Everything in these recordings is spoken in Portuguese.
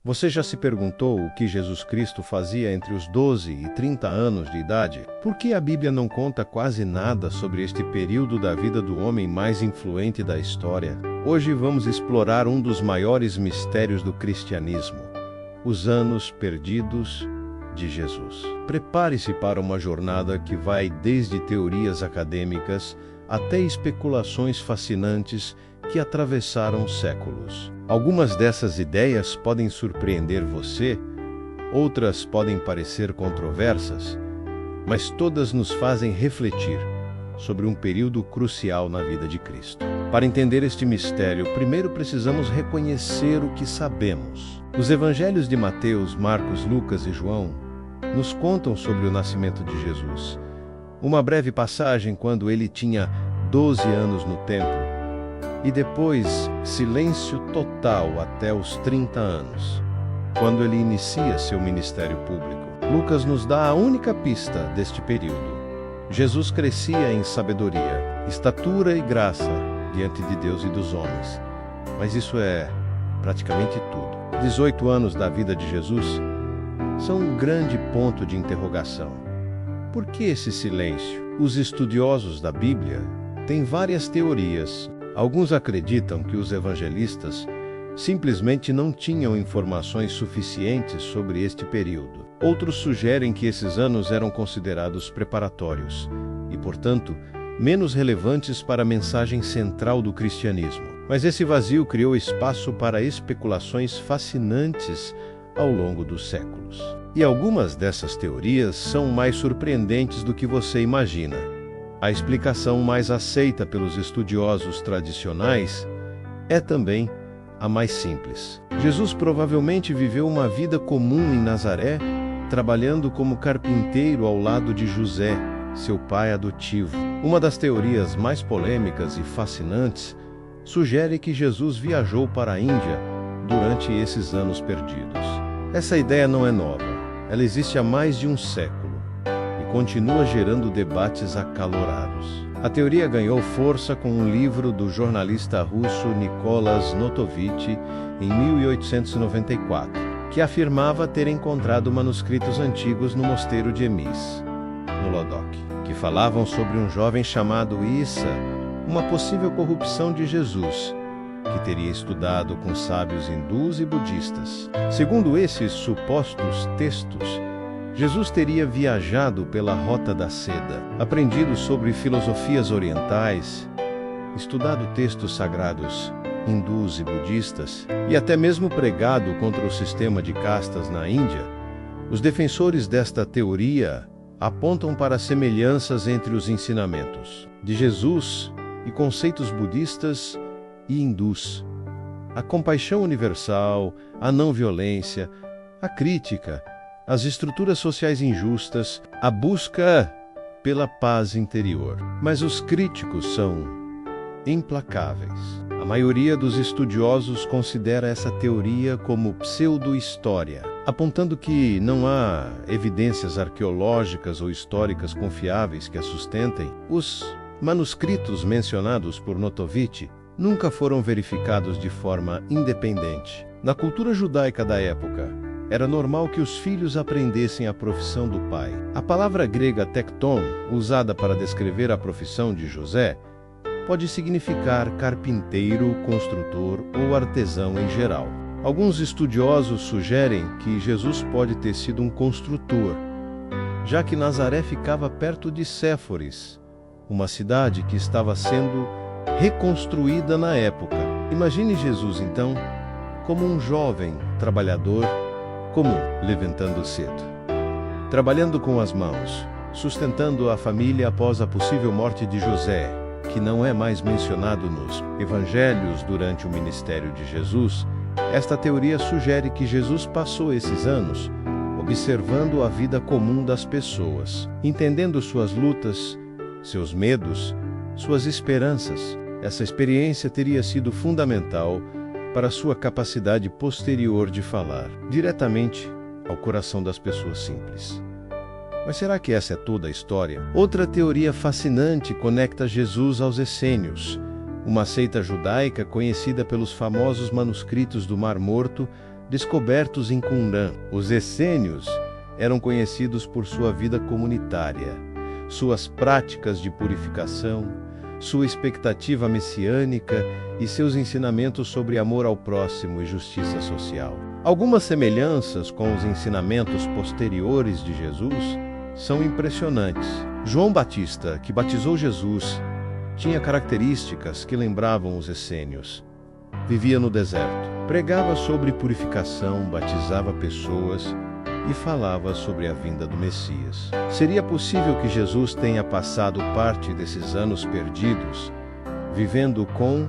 Você já se perguntou o que Jesus Cristo fazia entre os 12 e 30 anos de idade? Por que a Bíblia não conta quase nada sobre este período da vida do homem mais influente da história? Hoje vamos explorar um dos maiores mistérios do cristianismo: os anos perdidos de Jesus. Prepare-se para uma jornada que vai desde teorias acadêmicas até especulações fascinantes que atravessaram séculos. Algumas dessas ideias podem surpreender você, outras podem parecer controversas, mas todas nos fazem refletir sobre um período crucial na vida de Cristo. Para entender este mistério, primeiro precisamos reconhecer o que sabemos. Os evangelhos de Mateus, Marcos, Lucas e João nos contam sobre o nascimento de Jesus. Uma breve passagem quando ele tinha 12 anos no templo, e depois silêncio total até os 30 anos, quando ele inicia seu ministério público. Lucas nos dá a única pista deste período. Jesus crescia em sabedoria, estatura e graça diante de Deus e dos homens. Mas isso é praticamente tudo. 18 anos da vida de Jesus são um grande ponto de interrogação. Por que esse silêncio? Os estudiosos da Bíblia têm várias teorias. Alguns acreditam que os evangelistas simplesmente não tinham informações suficientes sobre este período. Outros sugerem que esses anos eram considerados preparatórios e, portanto, menos relevantes para a mensagem central do cristianismo. Mas esse vazio criou espaço para especulações fascinantes ao longo dos séculos. E algumas dessas teorias são mais surpreendentes do que você imagina. A explicação mais aceita pelos estudiosos tradicionais é também a mais simples. Jesus provavelmente viveu uma vida comum em Nazaré, trabalhando como carpinteiro ao lado de José, seu pai adotivo. Uma das teorias mais polêmicas e fascinantes sugere que Jesus viajou para a Índia durante esses anos perdidos. Essa ideia não é nova. Ela existe há mais de um século e continua gerando debates acalorados. A teoria ganhou força com um livro do jornalista russo Nicholas Notovitch em 1894, que afirmava ter encontrado manuscritos antigos no mosteiro de Emis, no Lodok, que falavam sobre um jovem chamado Issa, uma possível corrupção de Jesus, que teria estudado com sábios hindus e budistas. Segundo esses supostos textos, Jesus teria viajado pela Rota da Seda, aprendido sobre filosofias orientais, estudado textos sagrados hindus e budistas, e até mesmo pregado contra o sistema de castas na Índia. Os defensores desta teoria apontam para semelhanças entre os ensinamentos de Jesus e conceitos budistas e hindus. A compaixão universal, a não violência, a crítica, as estruturas sociais injustas, a busca pela paz interior. Mas os críticos são implacáveis. A maioria dos estudiosos considera essa teoria como pseudo-história, apontando que não há evidências arqueológicas ou históricas confiáveis que a sustentem. Os manuscritos mencionados por Notovitch nunca foram verificados de forma independente. Na cultura judaica da época, era normal que os filhos aprendessem a profissão do pai. A palavra grega tekton, usada para descrever a profissão de José, pode significar carpinteiro, construtor ou artesão em geral. Alguns estudiosos sugerem que Jesus pode ter sido um construtor, já que Nazaré ficava perto de Séforis, uma cidade que estava sendo reconstruída na época. Imagine Jesus, então, como um jovem trabalhador comum, levantando cedo, trabalhando com as mãos, sustentando a família após a possível morte de José, que não é mais mencionado nos evangelhos durante o ministério de Jesus. Esta teoria sugere que Jesus passou esses anos observando a vida comum das pessoas, entendendo suas lutas, seus medos, suas esperanças. Essa experiência teria sido fundamental para sua capacidade posterior de falar diretamente ao coração das pessoas simples. Mas será que essa é toda a história? Outra teoria fascinante conecta Jesus aos essênios, uma seita judaica conhecida pelos famosos manuscritos do Mar Morto descobertos em Qumran. Os essênios eram conhecidos por sua vida comunitária, suas práticas de purificação, sua expectativa messiânica e seus ensinamentos sobre amor ao próximo e justiça social. Algumas semelhanças com os ensinamentos posteriores de Jesus são impressionantes. João Batista, que batizou Jesus, tinha características que lembravam os essênios. Vivia no deserto, pregava sobre purificação, batizava pessoas e falava sobre a vinda do Messias. Seria possível que Jesus tenha passado parte desses anos perdidos vivendo com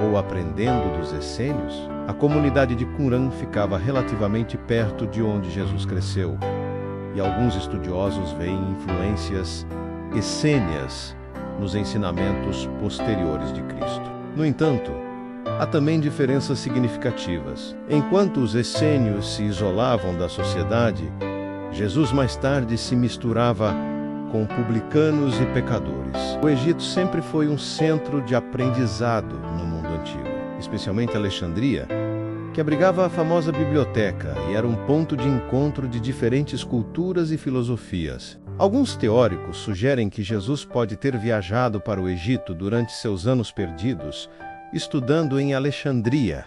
ou aprendendo dos essênios? A comunidade de Qumran ficava relativamente perto de onde Jesus cresceu, e alguns estudiosos veem influências essênias nos ensinamentos posteriores de Cristo. No entanto, há também diferenças significativas. Enquanto os essênios se isolavam da sociedade, Jesus mais tarde se misturava com publicanos e pecadores. O Egito sempre foi um centro de aprendizado no mundo antigo, especialmente Alexandria, que abrigava a famosa biblioteca e era um ponto de encontro de diferentes culturas e filosofias. Alguns teóricos sugerem que Jesus pode ter viajado para o Egito durante seus anos perdidos, estudando em Alexandria,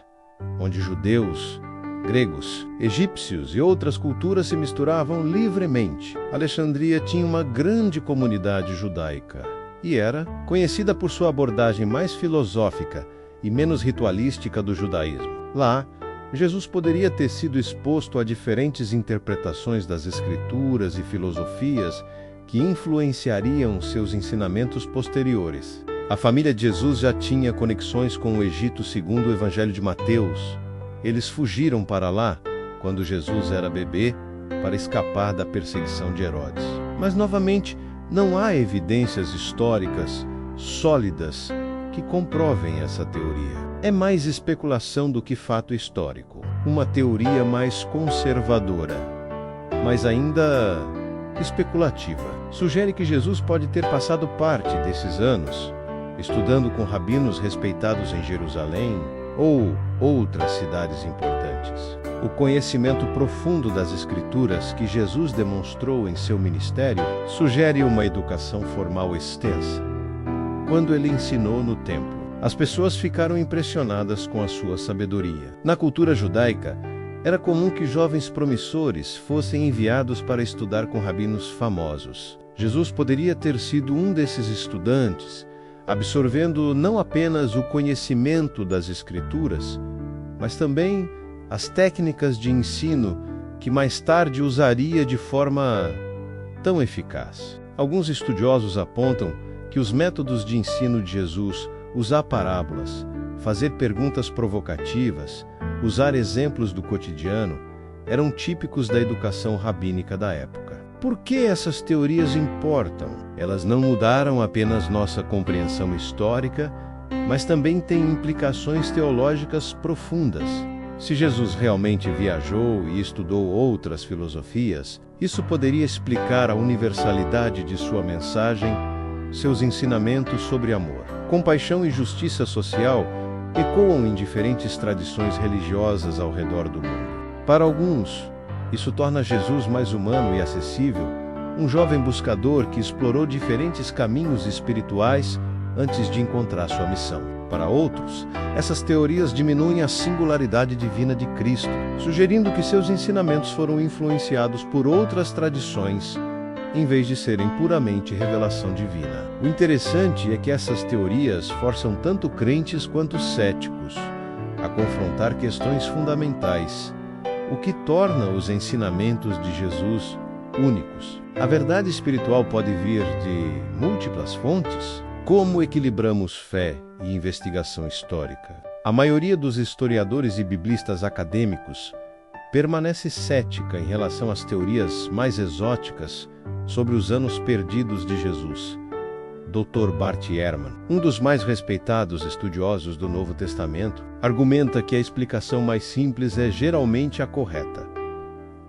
onde judeus, gregos, egípcios e outras culturas se misturavam livremente. Alexandria tinha uma grande comunidade judaica e era conhecida por sua abordagem mais filosófica e menos ritualística do judaísmo. Lá, Jesus poderia ter sido exposto a diferentes interpretações das Escrituras e filosofias que influenciariam seus ensinamentos posteriores. A família de Jesus já tinha conexões com o Egito segundo o Evangelho de Mateus. Eles fugiram para lá quando Jesus era bebê para escapar da perseguição de Herodes. Mas, novamente, não há evidências históricas sólidas que comprovem essa teoria. É mais especulação do que fato histórico. Uma teoria mais conservadora, mas ainda especulativa. Sugere que Jesus pode ter passado parte desses anos estudando com rabinos respeitados em Jerusalém ou outras cidades importantes. O conhecimento profundo das Escrituras que Jesus demonstrou em seu ministério sugere uma educação formal extensa. Quando ele ensinou no templo, as pessoas ficaram impressionadas com a sua sabedoria. Na cultura judaica, era comum que jovens promissores fossem enviados para estudar com rabinos famosos. Jesus poderia ter sido um desses estudantes, absorvendo não apenas o conhecimento das Escrituras, mas também as técnicas de ensino que mais tarde usaria de forma tão eficaz. Alguns estudiosos apontam que os métodos de ensino de Jesus, usar parábolas, fazer perguntas provocativas, usar exemplos do cotidiano, eram típicos da educação rabínica da época. Por que essas teorias importam? Elas não mudaram apenas nossa compreensão histórica, mas também têm implicações teológicas profundas. Se Jesus realmente viajou e estudou outras filosofias, isso poderia explicar a universalidade de sua mensagem, seus ensinamentos sobre amor. Compaixão e justiça social ecoam em diferentes tradições religiosas ao redor do mundo. Para alguns, isso torna Jesus mais humano e acessível, um jovem buscador que explorou diferentes caminhos espirituais antes de encontrar sua missão. Para outros, essas teorias diminuem a singularidade divina de Cristo, sugerindo que seus ensinamentos foram influenciados por outras tradições, em vez de serem puramente revelação divina. O interessante é que essas teorias forçam tanto crentes quanto céticos a confrontar questões fundamentais, o que torna os ensinamentos de Jesus únicos. A verdade espiritual pode vir de múltiplas fontes? Como equilibramos fé e investigação histórica? A maioria dos historiadores e biblistas acadêmicos permanece cética em relação às teorias mais exóticas sobre os anos perdidos de Jesus. Dr. Bart Ehrman, um dos mais respeitados estudiosos do Novo Testamento, argumenta que a explicação mais simples é geralmente a correta.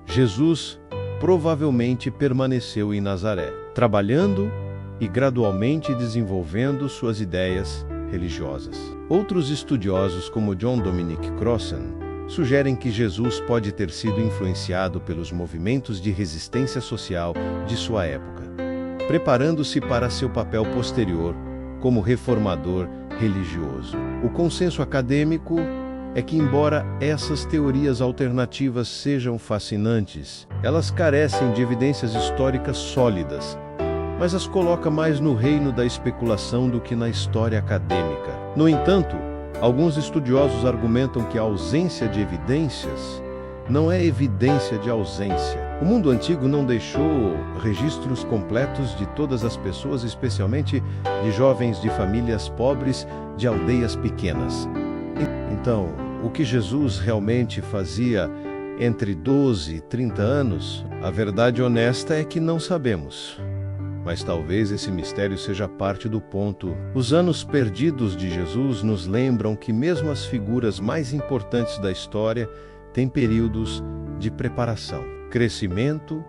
Jesus provavelmente permaneceu em Nazaré, trabalhando e gradualmente desenvolvendo suas ideias religiosas. Outros estudiosos, como John Dominic Crossan, sugerem que Jesus pode ter sido influenciado pelos movimentos de resistência social de sua época, preparando-se para seu papel posterior como reformador religioso. O consenso acadêmico é que, embora essas teorias alternativas sejam fascinantes, elas carecem de evidências históricas sólidas, mas as coloca mais no reino da especulação do que na história acadêmica. No entanto, alguns estudiosos argumentam que a ausência de evidências não é evidência de ausência. O mundo antigo não deixou registros completos de todas as pessoas, especialmente de jovens de famílias pobres de aldeias pequenas. Então, o que Jesus realmente fazia entre 12 e 30 anos, a verdade honesta é que não sabemos. Mas talvez esse mistério seja parte do ponto. Os anos perdidos de Jesus nos lembram que mesmo as figuras mais importantes da história têm períodos de preparação, crescimento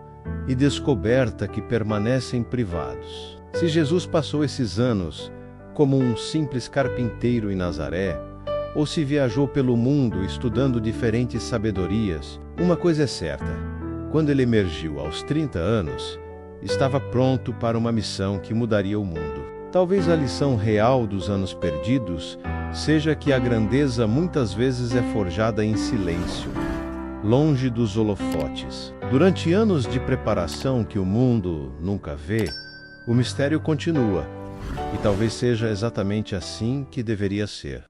e descoberta que permanecem privados. Se Jesus passou esses anos como um simples carpinteiro em Nazaré, ou se viajou pelo mundo estudando diferentes sabedorias, uma coisa é certa: quando ele emergiu aos 30 anos, estava pronto para uma missão que mudaria o mundo. Talvez a lição real dos anos perdidos seja que a grandeza muitas vezes é forjada em silêncio, longe dos holofotes. Durante anos de preparação que o mundo nunca vê, o mistério continua, e talvez seja exatamente assim que deveria ser.